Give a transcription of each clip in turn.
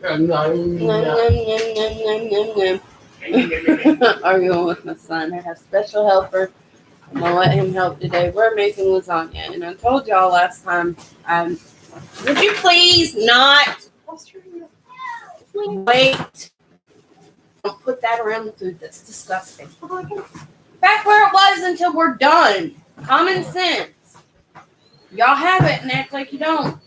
Nom, nom, nom, nom, nom. Arguing with my son. I have special helper. I'm gonna let him help today. We're making lasagna, and I told y'all last time. Would you please not wait? Don't put that around the food. That's disgusting. Back where it was until we're done. Common sense. Y'all have it and act like you don't.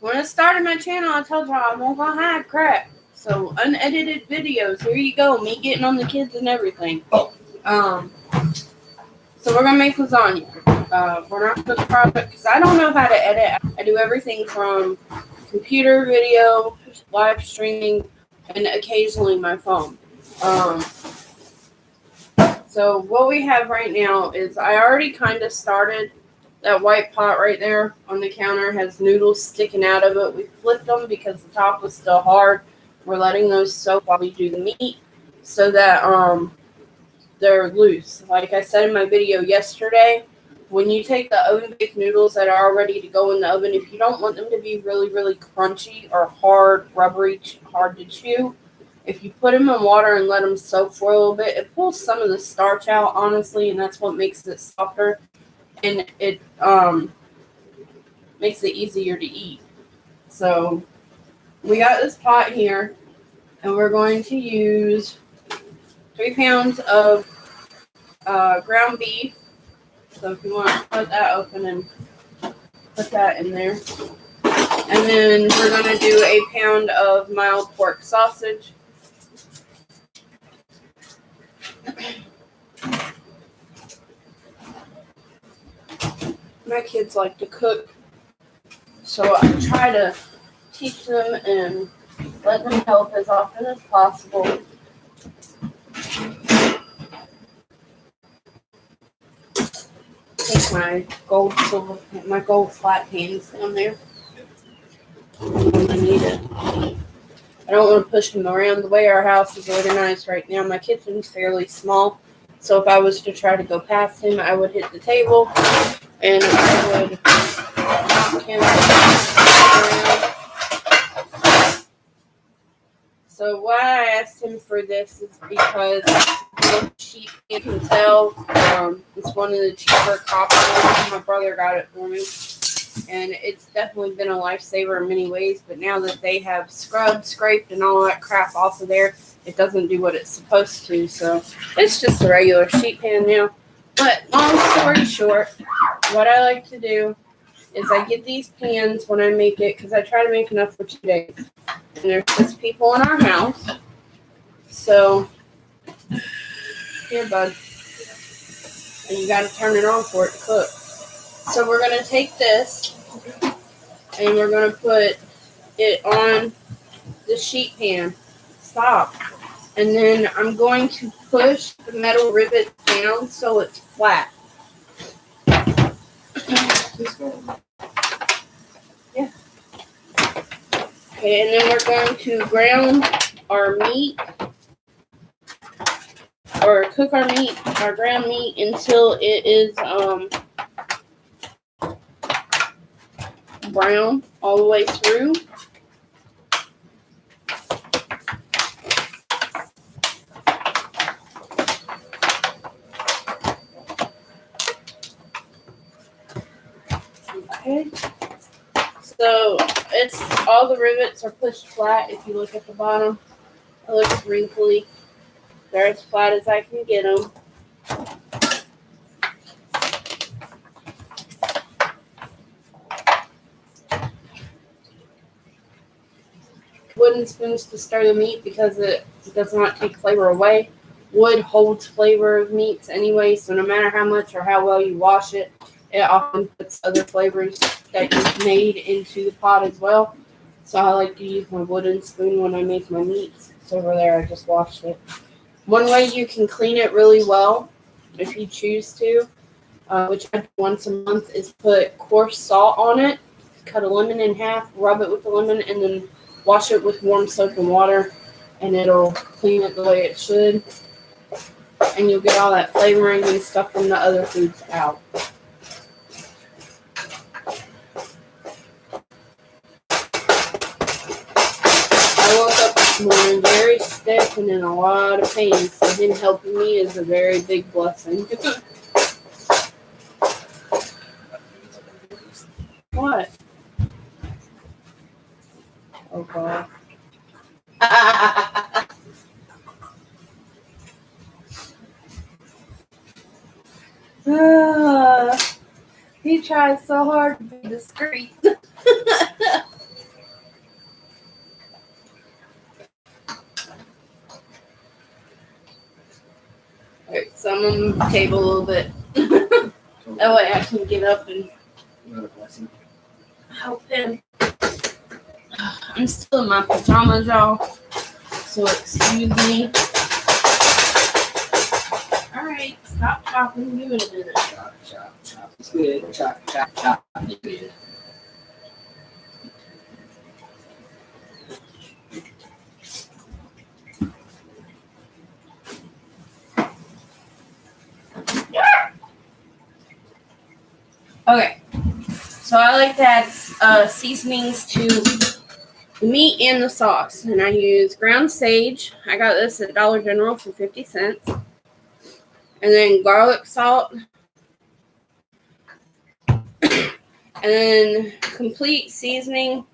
When I started my channel, I told y'all I won't gonna hide crap. So unedited videos. Here you go. Me getting on the kids and everything. So we're gonna make lasagna. We're not gonna product because I don't know how to edit. I do everything from computer video, live streaming, and occasionally my phone. So what we have right now is I already kind of started. That white pot right there on the counter has noodles sticking out of it. We flipped them because the top was still hard. We're letting those soak while we do the meat so that they're loose. Like I said in my video yesterday, when you take the oven-baked noodles that are all ready to go in the oven, if you don't want them to be really, really crunchy or hard, rubbery, hard to chew, if you put them in water and let them soak for a little bit, it pulls some of the starch out, honestly, and that's what makes it softer. And it makes it easier to eat. So we got this pot here, and we're going to use 3 pounds of ground beef. So if you want to cut that open and put that in there. And then we're going to do a pound of mild pork sausage. My kids like to cook, so I try to teach them and let them help as often as possible. Take my gold flat pans down there. I need it. I don't want to push them around. The way our house is organized right now, my kitchen's fairly small, so if I was to try to go past him, I would hit the table and I would knock him around. So why I asked him for this is because the cheap, you can tell, it's one of the cheaper copper ones. My brother got it for me, and it's definitely been a lifesaver in many ways, but now that they have scrubbed, scraped, and all that crap off of there, it doesn't do what it's supposed to, so it's just a regular sheet pan now. But long story short, what I like to do is I get these pans when I make it, because I try to make enough for 2 days. And there's 6 people in our house. So, here, bud. And you got to turn it on for it to cook. So we're going to take this, and we're going to put it on the sheet pan. Stop. And then I'm going to push the metal rivet down so it's flat. Yeah. Okay, and then we're going to brown our meat, or cook our ground meat until it is brown all the way through. Okay. So it's all the rivets are pushed flat. If you look at the bottom, it looks wrinkly. They're as flat as I can get them. Wooden spoons to stir the meat because it does not take flavor away. Wood holds flavor of meats anyway, so no matter how much or how well you wash it, it often puts other flavors that you've made into the pot as well. So I like to use my wooden spoon when I make my meats. It's over there, I just washed it. One way you can clean it really well, if you choose to, which I do once a month, is put coarse salt on it, cut a lemon in half, rub it with the lemon, and then wash it with warm soap and water, and it'll clean it the way it should. And you'll get all that flavoring and stuff from the other foods out. when I'm very stiff and in a lot of pain, so him helping me is a very big blessing. What? Oh God. He tries so hard to be discreet. Alright, so I'm gonna move the table a little bit. That way I can get up and help him. I'm still in my pajamas, y'all. So excuse me. Alright, stop chopping. Give it a minute. Chop, chop, chop. It's good. Chop, chop, chop. It's good. Okay, so I like to add seasonings to the meat and the sauce, and I use ground sage. I got this at Dollar General for 50 cents, and then garlic salt, and then complete seasoning.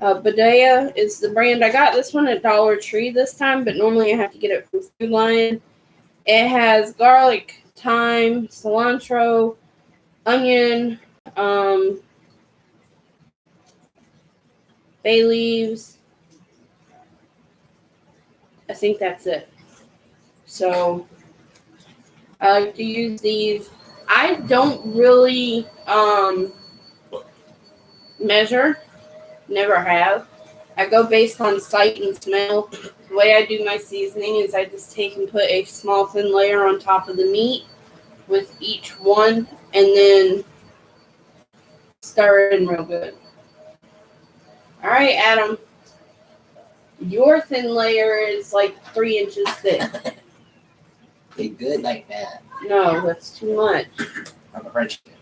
Badea is the brand. I got this one at Dollar Tree this time, but normally I have to get it from Food Lion. It has garlic, thyme, cilantro, onion, bay leaves. I think that's it. So I like to use these. I don't really measure. Never have. I go based on sight and smell. The way I do my seasoning is I just take and put a small thin layer on top of the meat with each one, and then stir it in real good. All right, Adam. Your thin layer is like 3 inches thick. They good like that. No, that's too much. I'm a French kid.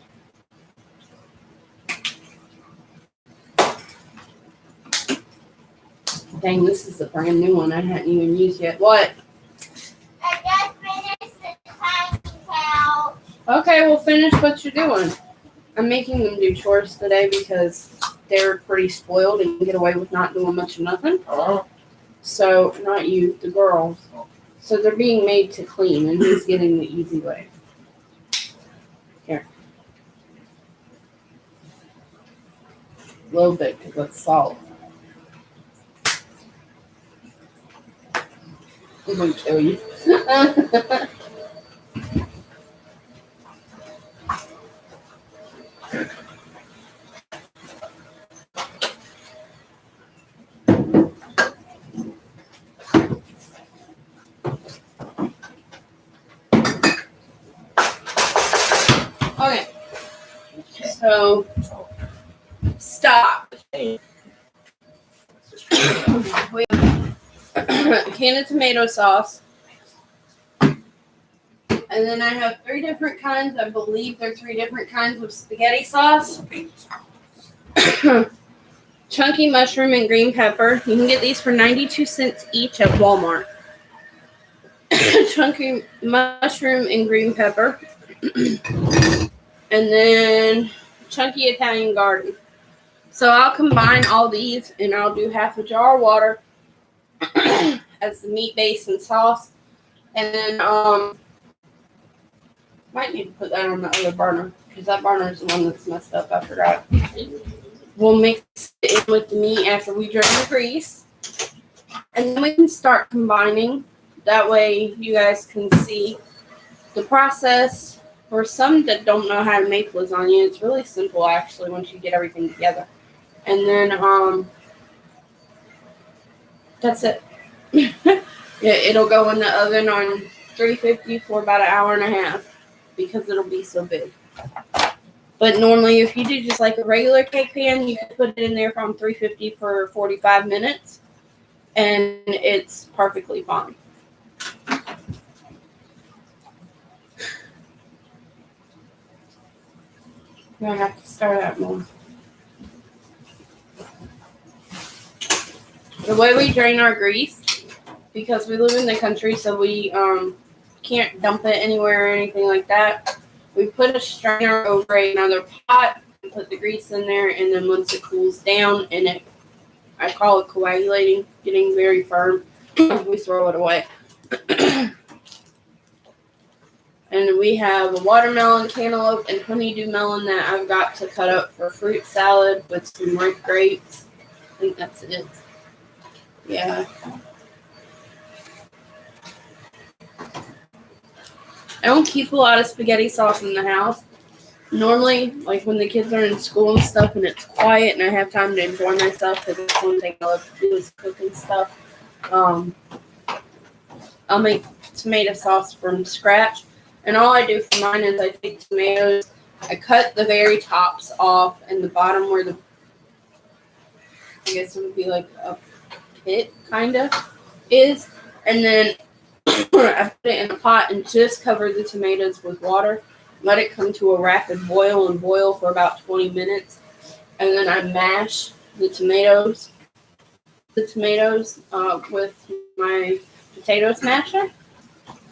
Dang, this is a brand new one I hadn't even used yet. What? I just finished the tiny couch. Okay, well, finish what you're doing. I'm making them do chores today because they're pretty spoiled and get away with not doing much of nothing. Oh. So, not you, the girls. So they're being made to clean, and he's getting the easy way. Here. A little bit, because that's salt. I'm going to kill you. Okay. So, stop. Hey. We have a can of tomato sauce. And then I have 3 different kinds. I believe they're 3 different kinds of spaghetti sauce. Chunky mushroom and green pepper. You can get these for 92 cents each at Walmart. Chunky mushroom and green pepper. And then chunky Italian garden. So I'll combine all these and I'll do half a jar of water as the meat base and sauce. And then might need to put that on the other burner because that burner is the one that's messed up. I forgot. We'll mix it in with the meat after we drain the grease. And then we can start combining. That way you guys can see the process. For some that don't know how to make lasagna, it's really simple actually once you get everything together. And then that's it. It'll go in the oven on 350 for about an hour and a half because it'll be so big. But normally if you do just like a regular cake pan, you can put it in there from 350 for 45 minutes and it's perfectly fine. You're gonna have to start that more. the way we drain our grease, because we live in the country, so we can't dump it anywhere or anything like that. We put a strainer over another pot and put the grease in there, and then once it cools down and I call it coagulating, getting very firm, we throw it away. And we have a watermelon, cantaloupe, and honeydew melon that I've got to cut up for fruit salad with some ripe grapes. I think that's it. Yeah. I don't keep a lot of spaghetti sauce in the house. Normally, like when the kids are in school and stuff and it's quiet and I have time to enjoy myself, because that's one thing I love to do is cook and stuff, I'll make tomato sauce from scratch. And all I do for mine is I take tomatoes, I cut the very tops off and the bottom where I guess it would be like a pit, kind of, is. And then I put it in a pot and just cover the tomatoes with water. Let it come to a rapid boil and boil for about 20 minutes. And then I mash the tomatoes with my potato smasher.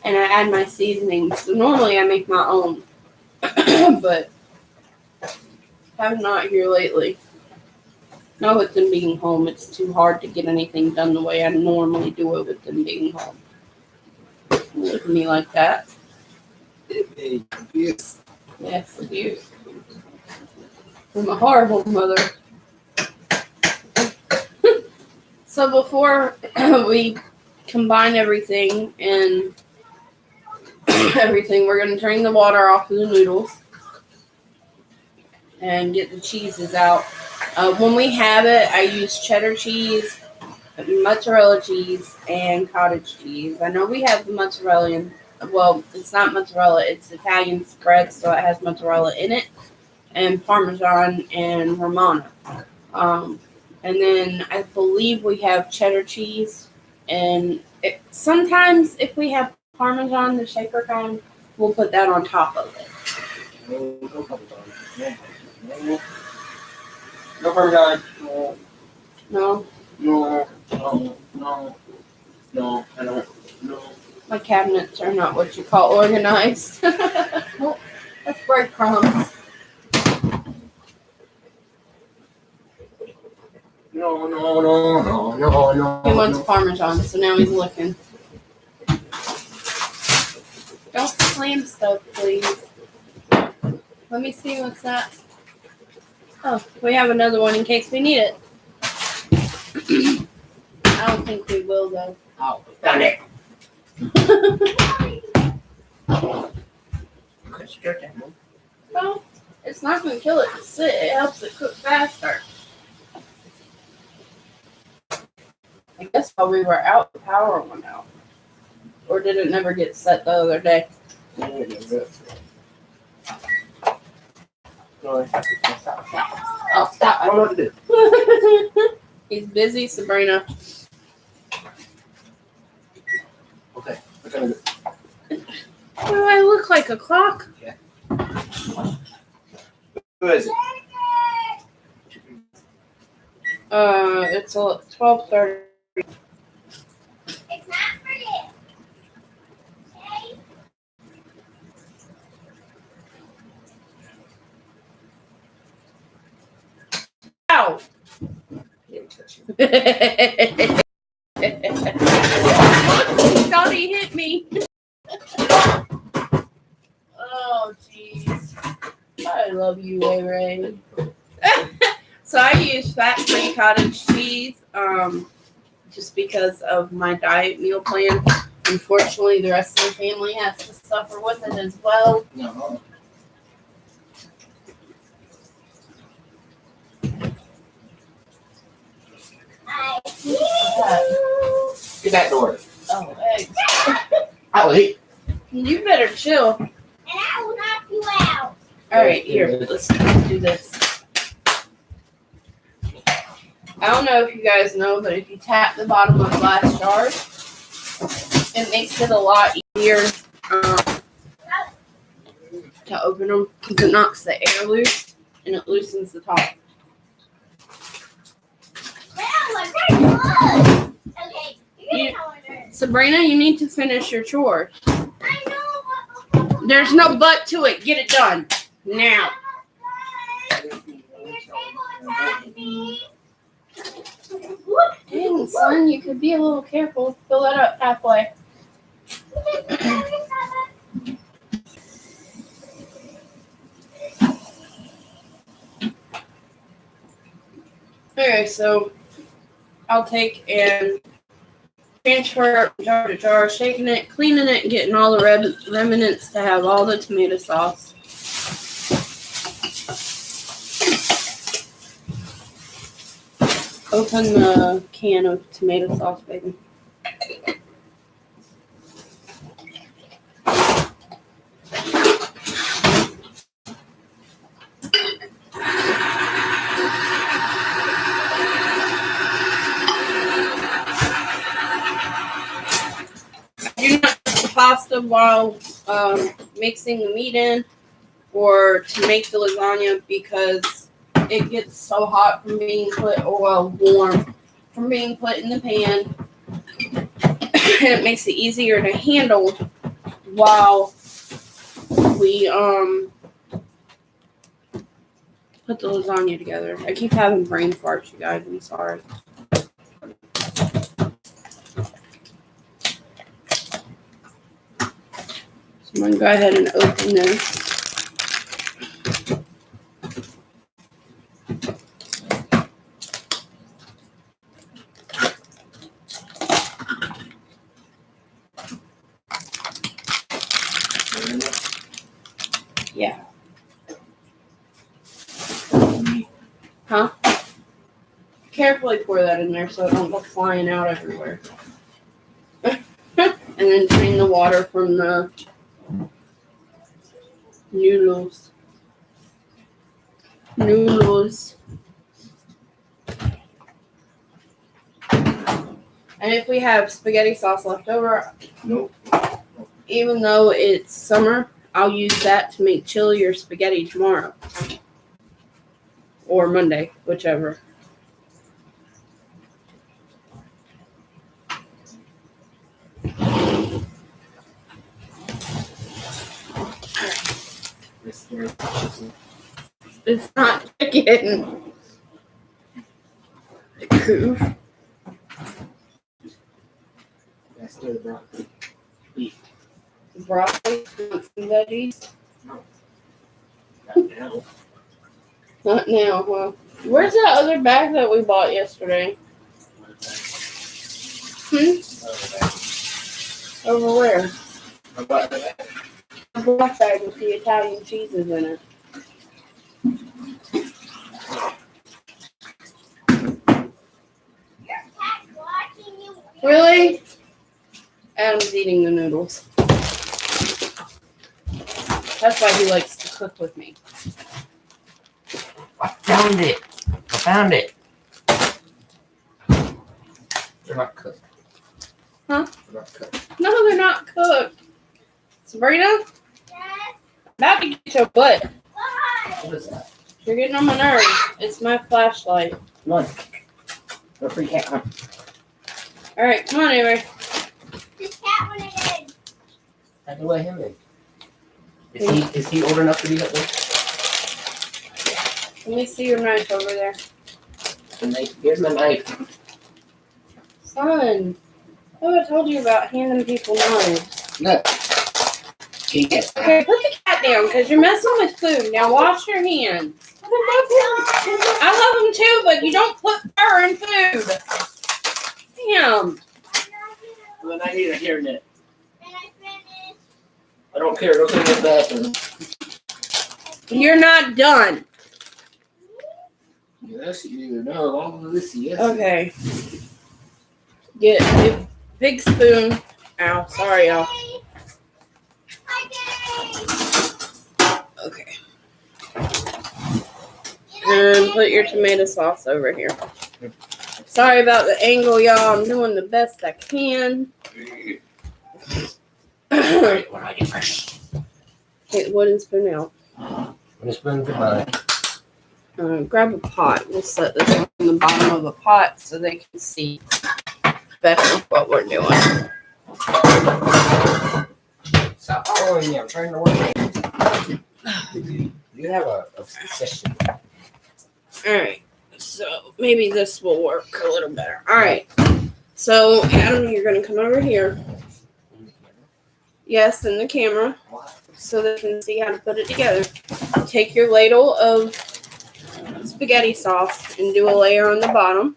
And I add my seasonings. So normally I make my own. But have not here lately. Not with them being home. It's too hard to get anything done the way I normally do it with them being home. Look at me like that. Abuse. Yes, abuse. I'm a horrible mother. So before we combine everything and we're going to drain the water off of the noodles and get the cheeses out. When we have it, I use cheddar cheese, mozzarella cheese, and cottage cheese. I know we have the mozzarella well, it's not mozzarella, it's Italian spread, so it has mozzarella in it, and Parmesan and Romano. And then I believe we have cheddar cheese, and sometimes if we have Parmesan, the shaker kind, we'll put that on top of it. No Parmesan. No? No, I don't. No. My cabinets are not what you call organized. Well, that's breadcrumbs. No. He wants Parmesan, so now he's looking. Don't slam stuff, please. Let me see what's that. Oh, we have another one in case we need it. I don't think we will, though. Oh, done it. Well, it's not going to kill it to sit. It helps it cook faster. I guess while we were out, the power went out. Or did it never get set the other day? Oh, stop. I don't know what to do. He's busy, Sabrina. Okay, what can I do? Do I look like a clock? Who is it? It's 12:30. It's not for you. Okay? Ow! Thought he hit me. Oh, jeez. I love you, Ray Ray. So I use fat-free cottage cheese, just because of my diet meal plan. Unfortunately, the rest of the family has to suffer with it as well. No. I see you. Get that door. Oh, eggs. I'll eat. You better chill. And I will knock you out. All right, here, let's do this. I don't know if you guys know, but if you tap the bottom of glass jars, it makes it a lot easier to open them because it knocks the air loose and it loosens the top. Well, I'm trying to look. Okay, you're gonna order. Sabrina, you need to finish your chore. I know what. There's no but to it. Get it done now. Your table is happy. Dang, son, you could be a little careful. Fill that up halfway. Okay, so I'll take and transfer jar to jar, shaking it, cleaning it, getting all the remnants to have all the tomato sauce. Open the can of tomato sauce, baby. Do not put the pasta while mixing the meat in or to make the lasagna because it gets so hot from being put, or well, warm from being put in the pan. And it makes it easier to handle while we put the lasagna together. I keep having brain farts, you guys. I'm sorry. So I'm gonna go ahead and open this. Yeah. Huh? Carefully pour that in there so it don't go flying out everywhere. And then drain the water from the noodles. And if we have spaghetti sauce left over, Nope. even though it's summer, I'll use that to make chili or spaghetti tomorrow. Or Monday, whichever. It's not chicken. Goof. That's the broccoli. Beef. Broccoli, nuts, and veggies. Not now. Not now, huh? Where's that other bag that we bought yesterday? Over where? A black bag with the Italian cheeses in it. Your cat's watching you. Really? Adam's eating the noodles. That's why he likes to cook with me. I found it. They're not cooked. Huh? They're not cooked. No, they're not cooked. Sabrina, Yes. about to get your butt. Why? What is that? You're getting on my nerves. It's my flashlight. Come on. No free cat. Come on. All right, come on, Avery. This cat wanted in. I can let him in. Is he old enough to be helpful? Let me see your knife over there. Here's my knife. Son, what I told you about handing people knives. Look. Can you get Okay, put the cat down because you're messing with food. Now wash your hands. I love them too, but you don't put fur in food. Damn. Well, I need a hairnet. And I finished. I don't care. Go to the bathroom. You're not done. Yes, you know. All of this, yes. Okay. Get a big spoon. Ow, sorry, y'all. Okay. And put your tomato sauce over here. Sorry about the angle, y'all. I'm doing the best I can. Alright, what do I get first? Take the wooden spoon out. Wooden spoon, goodbye. grab a pot. We'll set this on the bottom of a pot so they can see better what we're doing. Stop following me. I'm trying to work. You have a session. All right. So maybe this will work a little better. All right. So Adam, you're going to come over here. Yes, in the camera, so they can see how to put it together. Take your ladle of spaghetti sauce and do a layer on the bottom.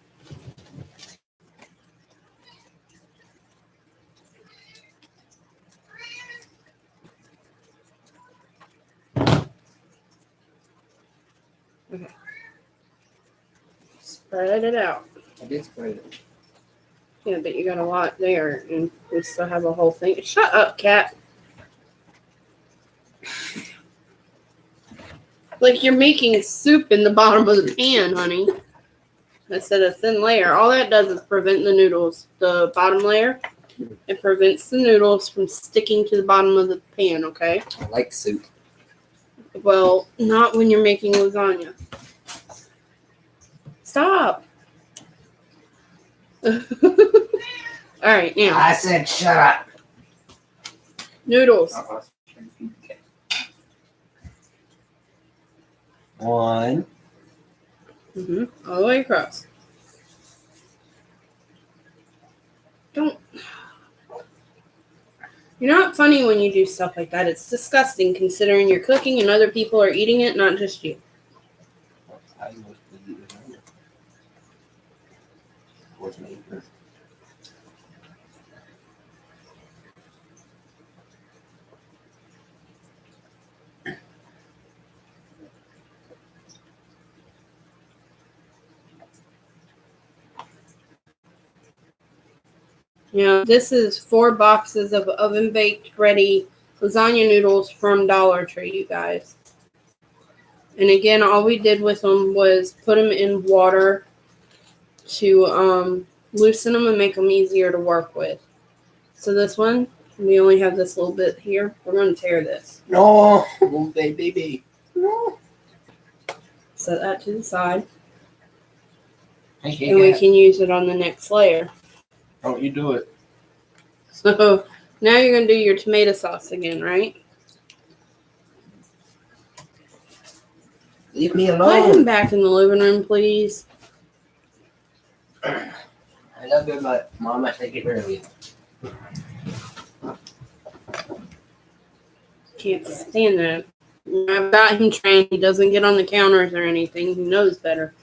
Okay. Spread it out. I did spread it. Yeah, but you got a lot there, and we still have a whole thing. Shut up, cat. Like you're making soup in the bottom of the pan, honey. Instead of thin layer. All that does is prevent the noodles. The bottom layer, it prevents the noodles from sticking to the bottom of the pan, okay? I like soup. Well, not when you're making lasagna. Stop. All right, now. I said shut up. Noodles. One. All the way across. Don't. You're not funny when you do stuff like that. It's disgusting considering you're cooking and other people are eating it, not just you. I mostly eat lasagna. With me. Yeah, this is 4 boxes of oven baked ready lasagna noodles from Dollar Tree, you guys. And again, all we did with them was put them in water to loosen them and make them easier to work with. So this one, we only have this little bit here. We're going to tear this. No, baby. No. Set that to the side. I And we can use it on the next layer. Don't you do it. So now you're going to do your tomato sauce again, right? Leave me Put him alone. back in the living room, please. I love you, but Mom, I take it rid of you. Can't stand that. I've got him trained. He doesn't get on the counters or anything. He knows better.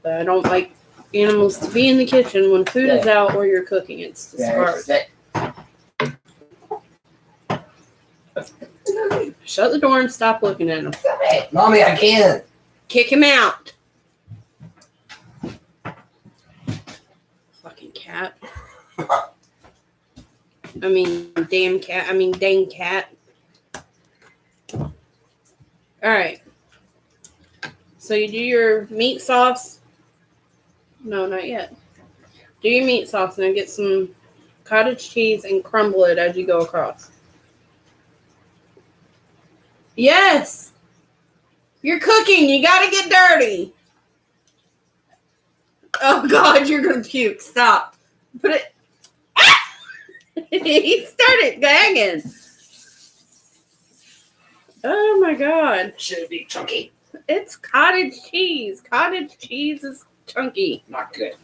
But I don't like animals to be in the kitchen when food is out or you're cooking. It's discouraging. Shut the door and stop looking at him. Mommy, I can't. Kick him out. Fucking cat. I mean, damn cat. I mean, dang cat. Alright. So you do your meat sauce. No, not yet. Do your meat sauce and then get some cottage cheese and crumble it as you go across. Yes! You're cooking. You gotta get dirty. Oh, God, you're gonna puke. Stop. Put it... He started gagging. Oh, my God. Should be chunky. It's cottage cheese. Cottage cheese is chunky. Not good.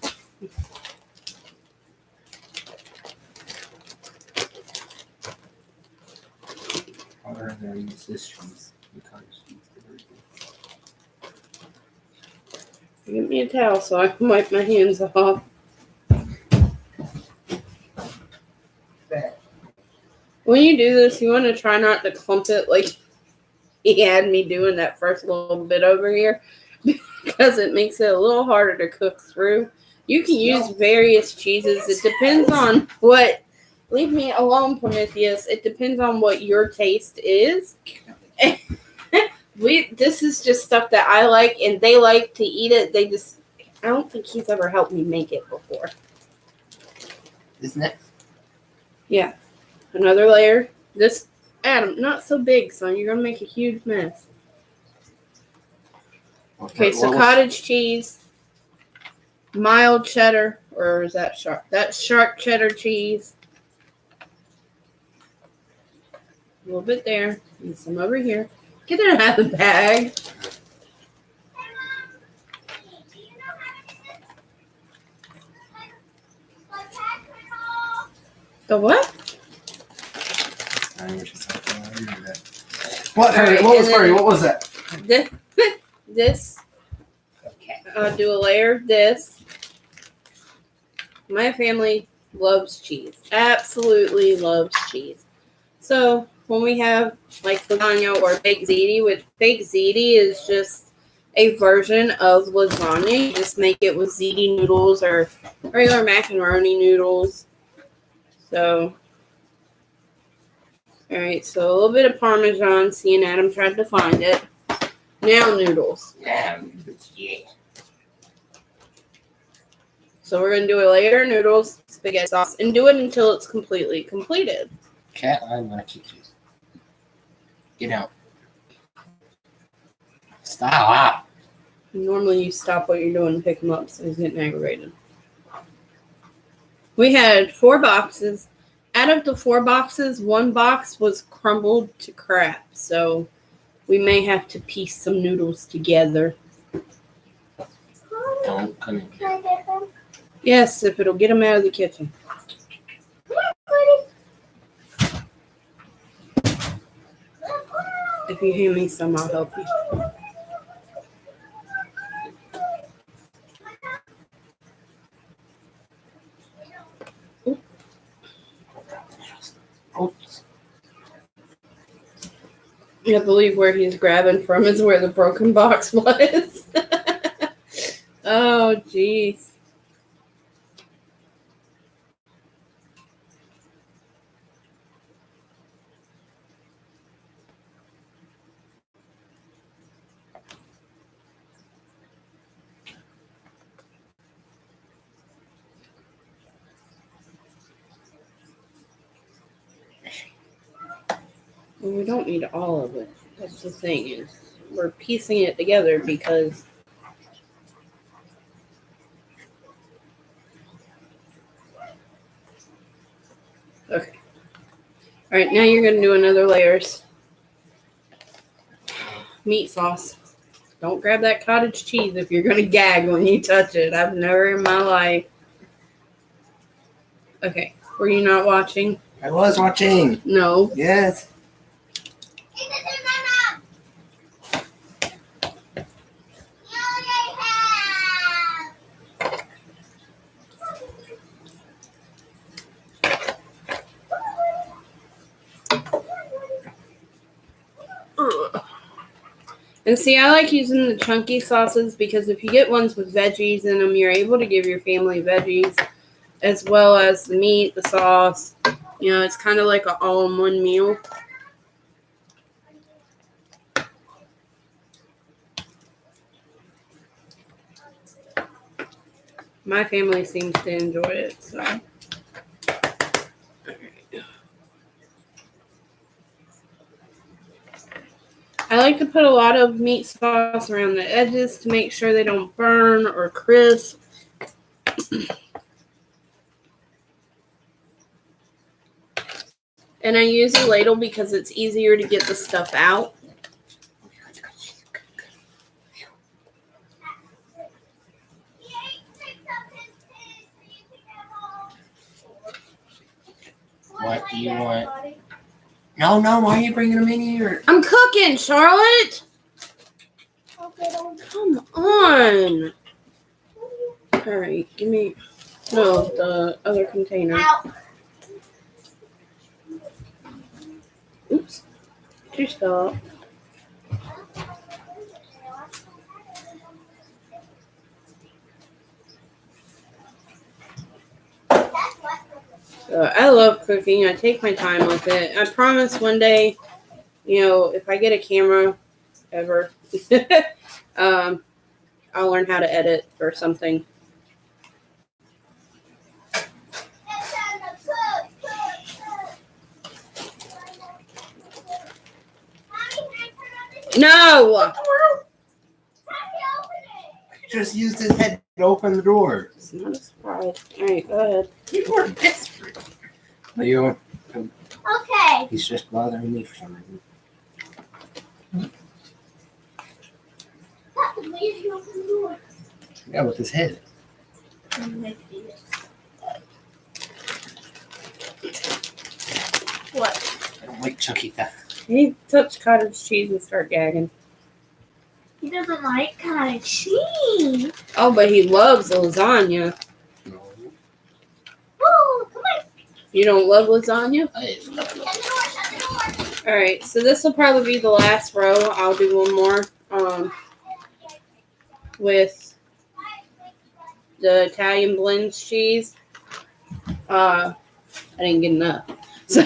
I'd rather use this cheese. Give me a towel so I can wipe my hands off. When you do this, you want to try not to clump it like he had me doing that first little bit over here because it makes it a little harder to cook through. You can use various cheeses. It depends on what... Leave me alone, Prometheus. It depends on what your taste is. This is just stuff that I like, and they like to eat it. I don't think he's ever helped me make it before. Isn't it? Yeah. Another layer. This, Adam, not so big, son. You're going to make a huge mess. Okay, so cottage cheese, mild cheddar, or is that sharp? That's sharp cheddar cheese. A little bit there, and some over here. Get it out of the bag. The what? What? Alright, What was and then- Furry? What was that? This. Okay. I'll do a layer of this. My family loves cheese. Absolutely loves cheese. So when we have like lasagna or baked ziti, which baked ziti is just a version of lasagna. You just make it with ziti noodles or regular macaroni noodles. So, all right. So a little bit of Parmesan. Seeing Adam tried to find it. Now noodles. Yeah. So we're gonna do a layer of noodles, spaghetti sauce, and do it until it's completely completed. Cat, I'm gonna kick you. Get out. Stop. Normally you stop what you're doing and pick him up, so he's getting aggravated. We had 4 boxes. Out of the 4 boxes, 1 box was crumbled to crap, so we may have to piece some noodles together. Don't come in. Can I get them? Yes, if it'll get them out of the kitchen. If you hand me some, I'll help you. Oops. I believe where he's grabbing from is where the broken box was. Oh, jeez. Well, we don't need all of it. That's the thing is we're piecing it together because okay. All right, now you're gonna do another layers. Meat sauce. Don't grab that cottage cheese if you're gonna gag when you touch it. I've never in my life. Okay, were you not watching? I was watching. No. Yes. It's in my mouth. You already have. And see, I like using the chunky sauces because if you get ones with veggies in them, you're able to give your family veggies as well as the meat, the sauce. You know, it's kind of like an all-in-one meal. My family seems to enjoy it, so. I like to put a lot of meat sauce around the edges to make sure they don't burn or crisp. And I use a ladle because it's easier to get the stuff out. What do you want? No, why are you bringing them in here? I'm cooking, Charlotte! Okay, don't. Come on! Alright, give me... No, the other container. Out. Oops. Did you stop? I love cooking. I take my time with it. I promise one day, you know, if I get a camera ever, I'll learn how to edit or something. No! just used his head to open the door. It's not a surprise. All right, go ahead. You were desperate. Leo, Okay. he's just bothering me for some reason. What? Why did you open the door? Yeah, with his head. What? I don't like chunky stuff. He touched cottage cheese and started gagging. He doesn't like cottage cheese. Oh, but he loves lasagna. No, Oh, come on. You don't love lasagna? I love Shut the door. Shut the door. All right, so this will probably be the last row. I'll do one more with the Italian blends cheese. I didn't get enough. So,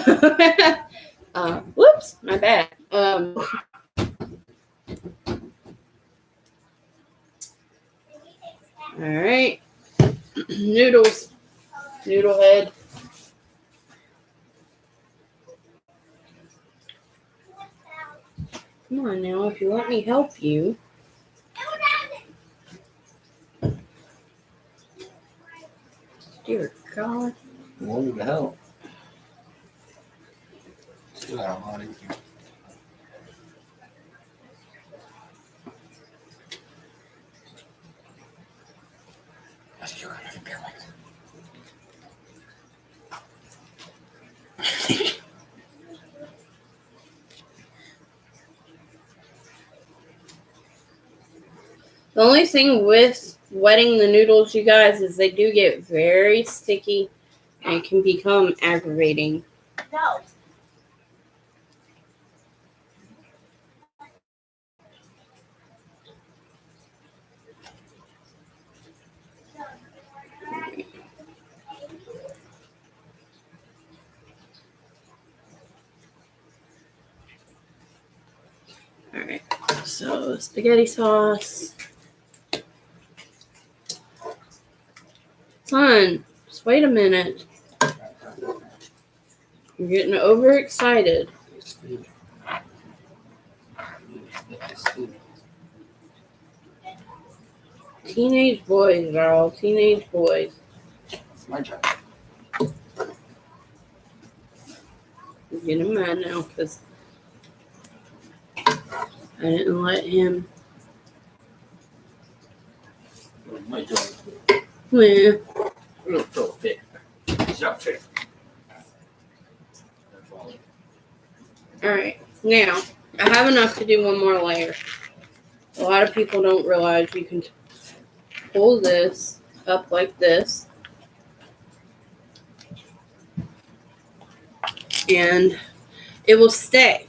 whoops, my bad. All right, noodles, noodle head. Come on now, if you let me help you. Dear God. you. Wanted to help. Still got a lot in here. You gotta feel it. The only thing with wetting the noodles, you guys, is they do get very sticky and can become aggravating. No. Alright, so spaghetti sauce. Son, just wait a minute. You're getting overexcited. It's food. It's food. Teenage boys are all teenage boys. It's my job. I'm getting mad now because I didn't let him. My job. Yeah. I'm gonna throw a fit. It's not fair. Alright, now I have enough to do one more layer. A lot of people don't realize you can pull this up like this. And it will stay.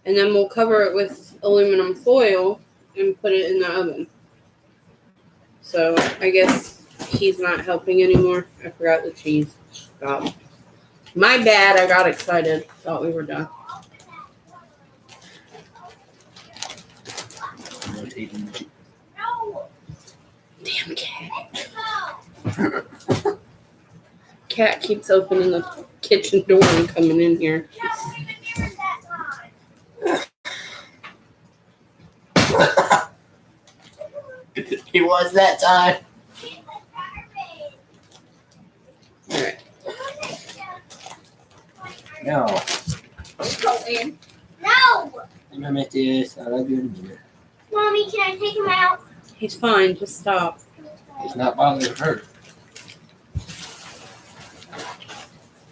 And then we'll cover it with aluminum foil and put it in the oven. So I guess he's not helping anymore. I forgot the cheese. Stop. My bad. I got excited. Thought we were done. No. Damn cat. No. Cat keeps opening the kitchen door and coming in here. No, we've been here that time. It was that time. Alright. No. Go in. No. I'm gonna make this. I love you in a minute. Mommy, can I take him out? He's fine. Just stop. It's not bothering her.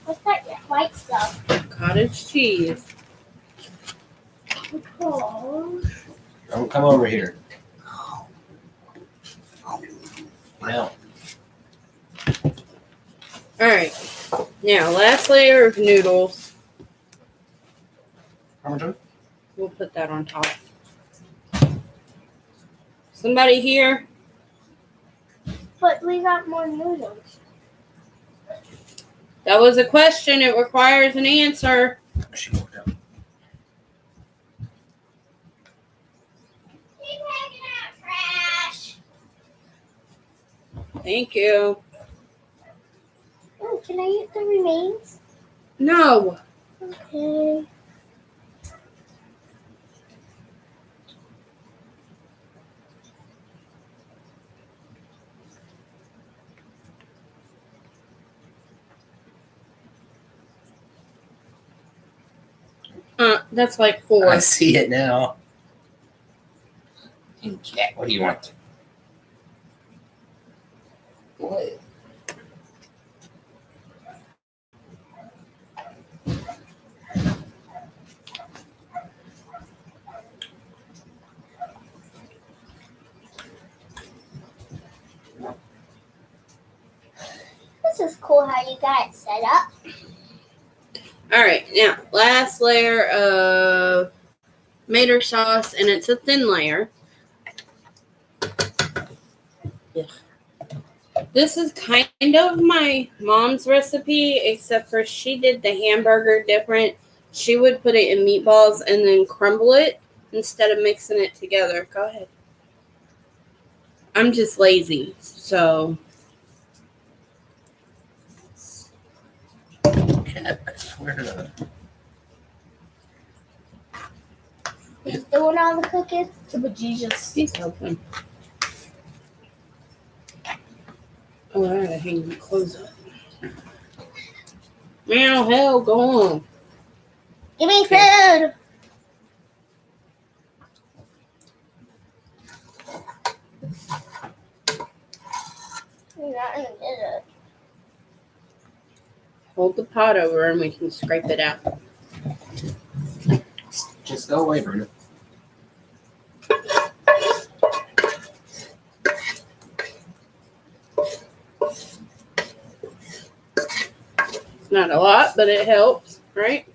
What's that white stuff? Cottage cheese. Oh. Don't come over here. No. Alright. Now, last layer of noodles. Parmesan? We'll put that on top. Somebody here? But we got more noodles. That was a question. It requires an answer. She walked out. Keep taking out trash. Thank you. Oh, can I eat the remains? No. Oh. Okay. That's like 4. I see it now. And cat, what do you want? What? This is cool how you got it set up. All right, now last layer of tomato sauce, and it's a thin layer. Yeah. This is kind of my mom's recipe, except for she did the hamburger different. She would put it in meatballs and then crumble it instead of mixing it together. Go ahead. I'm just lazy, so. Cat, I swear to God. He's doing all the cooking. But Jesus. He's helping. Oh, I gotta hang my clothes up. Meow, hell, go on. Give me food. You're not gonna get it. Hold the pot over and we can scrape it out. Just go away, Bruno. It's not a lot, but it helps, right?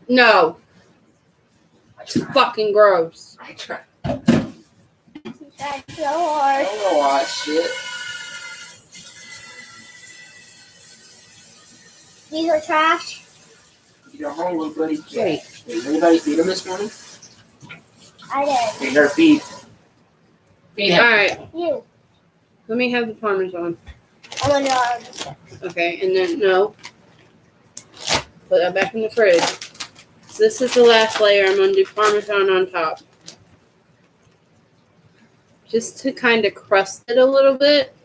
No, it's fucking gross. I tried. You tried so hard. don't know why shit. These are trash. You're home, little buddy. Wait. Did anybody feed him this morning? I did. They gotta feed. All right, You. let me have the Parmesan. I want to know this. Okay, and then no. Put that back in the fridge. So this is the last layer. I'm gonna do Parmesan on top. Just to kind of crust it a little bit.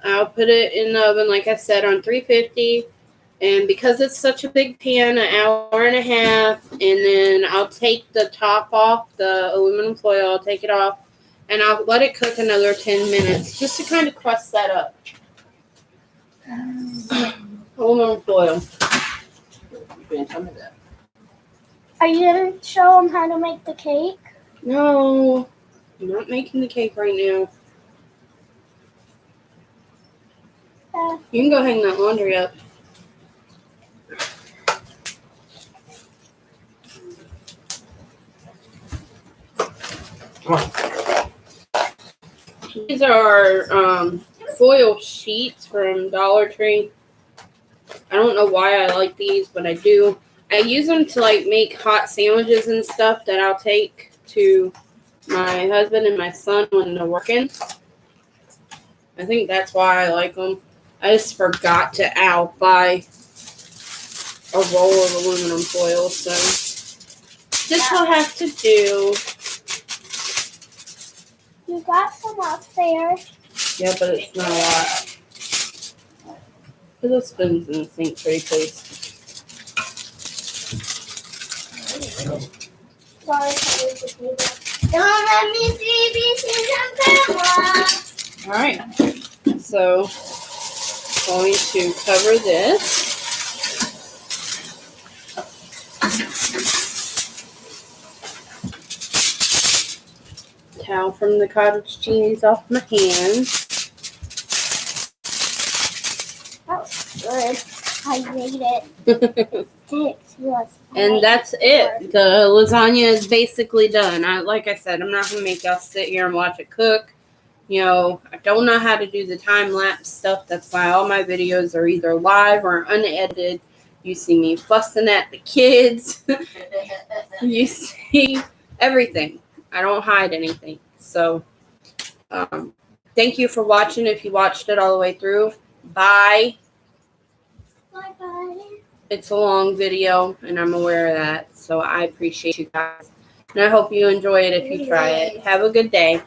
I'll put it in the oven, like I said, on 350. And because it's such a big pan, an hour and a half, and then I'll take the top off, the aluminum foil, I'll take it off, and I'll let it cook another 10 minutes, just to kind of crust that up. Aluminum foil. You didn't tell me that. Are you going to show them how to make the cake? No, I'm not making the cake right now. You can go hang that laundry up. Come on. These are foil sheets from Dollar Tree. I don't know why I like these, but I do. I use them to like make hot sandwiches and stuff that I'll take to my husband and my son when they're working. I think that's why I like them. I just forgot to buy a roll of aluminum foil, so this will have to do. You got some upstairs. Yeah, but it's not a lot. Put those spoons in the sink pretty please. Sorry, don't let me see pieces on camera. Alright, so going to cover this. Towel from the cottage cheese off my hands. That was good. I made it. And that's it. The lasagna is basically done. Like I said, I'm not going to make y'all sit here and watch it cook. You know, I don't know how to do the time-lapse stuff. That's why all my videos are either live or unedited. You see me fussing at the kids. You see everything. I don't hide anything. So, thank you for watching if you watched it all the way through. Bye. Bye-bye. it's a long video, and I'm aware of that. So I appreciate you guys. And I hope you enjoy it if you try it. Have a good day.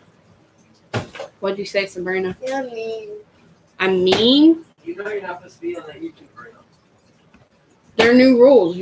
What'd you say, Sabrina? You're mean. I'm mean? You know you're not supposed to be on that YouTube right now. There are new rules.